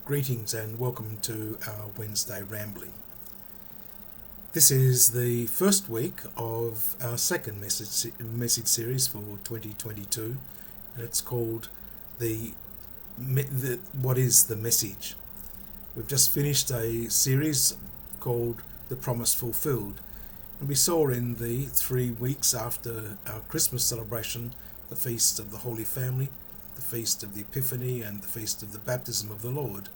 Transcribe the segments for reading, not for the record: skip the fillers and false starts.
Greetings and welcome to our Wednesday Rambling. This is the first week of our second message series for 2022, and it's called What is the Message? We've just finished a series called The Promise Fulfilled, and we saw in the 3 weeks after our Christmas celebration the Feast of the Holy Family, the Feast of the Epiphany, and the Feast of the Baptism of the Lord,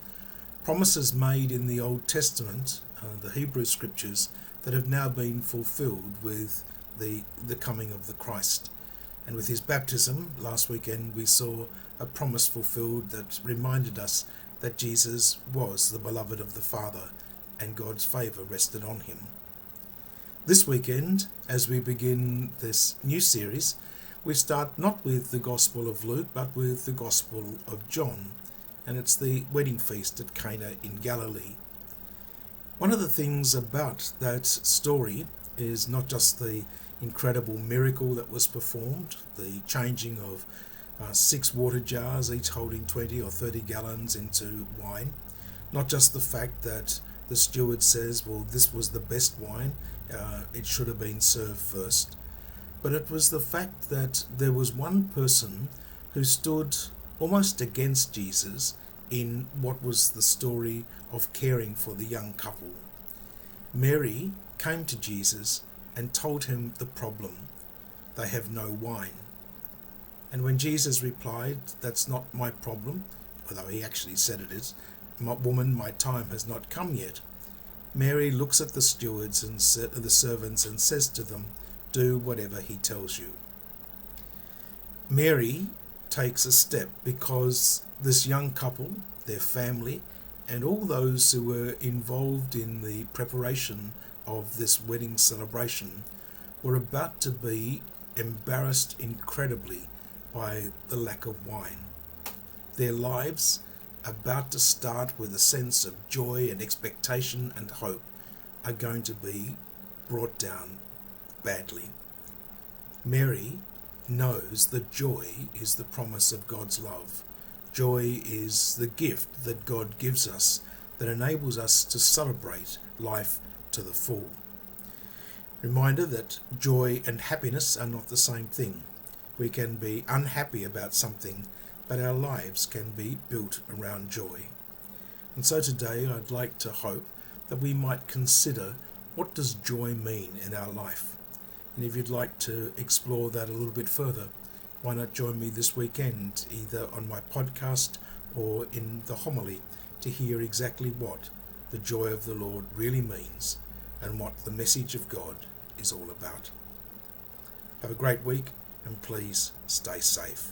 promises made in the Old Testament, the Hebrew Scriptures, that have now been fulfilled with the coming of the Christ. And with his baptism last weekend we saw a promise fulfilled that reminded us that Jesus was the beloved of the Father and God's favour rested on him. This weekend, as we begin this new series, we start not with the Gospel of Luke but with the Gospel of John, and it's the wedding feast at Cana in Galilee. One of the things about that story is not just the incredible miracle that was performed, the changing of 6 water jars, each holding 20 or 30 gallons into wine, not just the fact that the steward says, well, this was the best wine, it should have been served first, but it was the fact that there was one person who stood almost against Jesus in what was the story of caring for the young couple. Mary came to Jesus and told him the problem. They have no wine. And when Jesus replied, that's not my problem, although he actually said it is, woman, my time has not come yet. Mary looks at the stewards and the servants and says to them, do whatever he tells you. Mary takes a step because this young couple, their family, and all those who were involved in the preparation of this wedding celebration were about to be embarrassed incredibly by the lack of wine. Their lives, about to start with a sense of joy and expectation and hope, are going to be brought down badly. Mary knows that joy is the promise of God's love. Joy is the gift that God gives us that enables us to celebrate life to the full. Reminder that joy and happiness are not the same thing. We can be unhappy about something, but our lives can be built around joy. And so today I'd like to hope that we might consider, what does joy mean in our life? And if you'd like to explore that a little bit further, why not join me this weekend, either on my podcast or in the homily, to hear exactly what the joy of the Lord really means and what the message of God is all about. Have a great week and please stay safe.